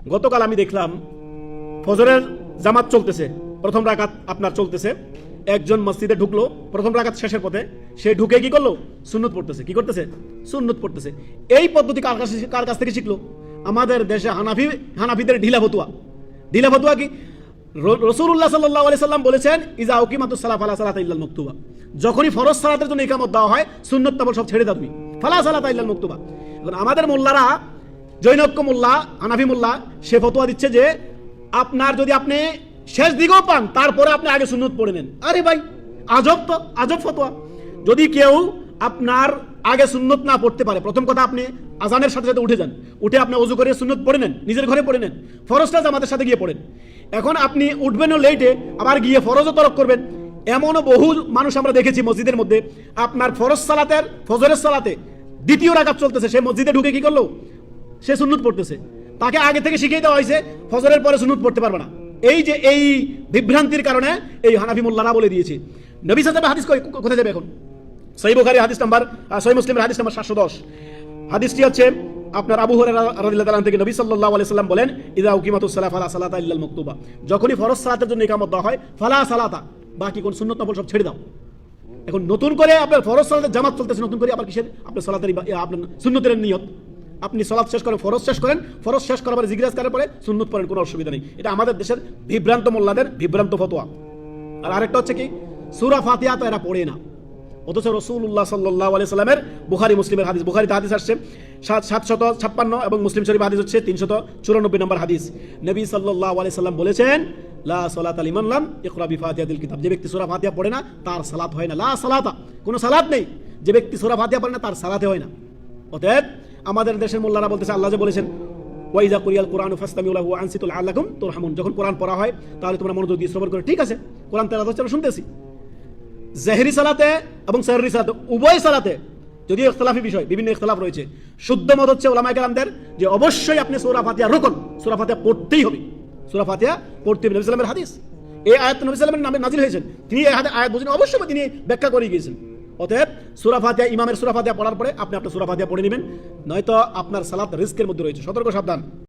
গতকাল আমি দেখলাম ফজরের জামাত চলতেছে, প্রথম রাকাত আপনার চলতেছে, একজন মসজিদে ঢুকলো, প্রথম রাকাত শেষের পথে সে ঢুকে কি করলো? সুন্নত পড়তেছে। কি করতেছে? সুন্নত পড়তেছে। এই পদ্ধতি কার কাছ থেকে শিখলো? আমাদের দেশে হানাফিদের ঢিলা ফতুয়া। ঢিলা ফতুয়া কি? রাসূলুল্লাহ সাল্লাল্লাহু আলাইহি সাল্লাম বলেছেন, ইজা উকিমাতুস সালাহ ফালা সালাতা ইল্লাল মাকতুবা। যখনই ফরজ সালাতের জন্য ইকামত দেওয়া হয়, সুন্নত নফল সব ছেড়ে দাও তুমি, ফালা সালাতা ইল্লাল মাকতুবা। এখন আমাদের মোল্লারা, জৈনক্য মোল্লা, হানাফি মোল্লা, সে ফতোয়া দিচ্ছে যে আপনার যদি আপনি শেষ দিকেও পান, তারপরে আপনি আগে সুন্নত পড়ে নেন। আরে ভাই, আজব তো, আজব ফতোয়া। যদি কেউ আপনার আগে সুন্নত না পড়তে পারে, প্রথম কথা আপনি আজানের সাথে সাথে উঠে যান, উঠে আপনি ওযু করে সুন্নত পড়ে নেন, নিজের ঘরে পড়ে নেন, ফরজটা জামাতের সাথে গিয়ে পড়েন। এখন আপনি উঠবেনও লেটে, আবার গিয়ে ফরজও তরক করবেন। এমনও বহু মানুষ আমরা দেখেছি মসজিদের মধ্যে, আপনার ফরজ সালাতের, ফজরের সালাতে দ্বিতীয় রাকাত চলতেছে, সে মসজিদে ঢুকে কি করলো? সে সুন্নত পড়তেছে। তাকে আগে থেকে শিখিয়ে দেওয়া হয়েছে ফজরের পরে সুন্নত পড়তে পারবে না। এই যে এই বিভ্রান্তির কারণে এই হানাফি মোল্লারা বলে দিয়েছে। নবী সাল্লাল্লাহু আলাইহি হাদিস কোথায় যাবে এখন? সহিহ বুখারী হাদিস নাম্বার, সহিহ মুসলিমের হাদিস নাম্বার 710। হাদিসটি হচ্ছে আপনার আবু হুরায়রা রাদিয়াল্লাহু তাআলা থেকে, নবী সাল্লাল্লাহু আলাইহি সাল্লাম বলেন, ইযা উকিমাতুস সালাহ ফালা সালাতা ইল্লাল মাকতুবা। যখনই ফরজ সালাতের জন্য ইকামত দেওয়া হয়, ফালা সালাতা, বাকি কোন সুন্নত নফল সব ছেড়ে দাও। এখন নতুন করে আপনার ফরজ সালাতের জামাত চলতেছে, নতুন করে আবার কিসের আপনার সালাতের আপনার সুন্নতের নিয়ত? আপনি সালাত শেষ করেন, ফরজ শেষ করেন, ফরজ শেষ করার পরে জিকির আজকারের পরে সুন্নত পড়েন, কোনো অসুবিধা নেই। এটা আমাদের দেশের বিভ্রান্ত মোল্লাদের বিভ্রান্ত ফতোয়া। আর আরেকটা হচ্ছে কি, সূরা ফাতিহা তো এরা পড়ে না, অথচ রাসূলুল্লাহ সাল্লাল্লাহু আলাইহি সাল্লামের বুখারী মুসলিমের হাদিস, বুখারীতে হাদিস আসছে 756 এবং মুসলিম শরীফ হাদিস হচ্ছে 394 নম্বর হাদিস। নবী সাল্লাল্লাহু আলাইহি সাল্লাম বলেছেন, লা সালাতা লিমান লাম ইকরা বিফাতিহাতিল কিতাব। যে ব্যক্তি সূরা ফাতিহা পড়ে না তার সালাত হয় না। লা সালাতা, কোনো সালাত নেই। যে ব্যক্তি সূরা ফাতিহা পড়ে না তার সালাতে হয় না। অতএব আমাদের দেশের মোল্লারা বলতেছে, আল্লাহ যে বলেছেন, ওয়াইজা কুরিয়াল কুরআনু ফাসতামিউ লাহু ওয়া আনসিতু লাআল্লাকুম তুরহামুন। যখন কোরআন পড়া হয় তাহলে তোমরা মনোযোগ দিয়ে শ্রবণ করো। ঠিক আছে, কোরআন তেলাওয়াত হচ্ছে, আমরা শুনতেছি। জেহরি সালাতে এবং সাররি সালাতে, উভয় সালাতে যদিও ইখতিলাফি বিষয়, বিভিন্ন ইখতিলাফ রয়েছে, শুদ্ধ মত হচ্ছে উলামায়ে কেরামদের যে অবশ্যই আপনি সূরা ফাতিহা রুকুন, সূরা ফাতিহা পড়তেই হবে, সূরা ফাতিহা পড়তে হবে। নবী সাল্লাল্লাহু আলাইহি ওয়াসাল্লামের হাদিস, এই আয়াত নবী সাল্লাল্লাহু আলাইহি ওয়াসাল্লামের নামে নাজিল হয়েছেন, তিনি এই আয়াত বুঝেন, অবশ্যই তিনি ব্যাখ্যা করে গিয়েছেন। অতএব সূরা ফাতিহা, ইমামের সূরা ফাতিহা পড়ার পরে আপনি আপনার সূরা ফাতিহা পড়ে নেবেন, নয়তো আপনার সালাত রিস্কের মধ্যে রয়েছে। সতর্ক, সাবধান।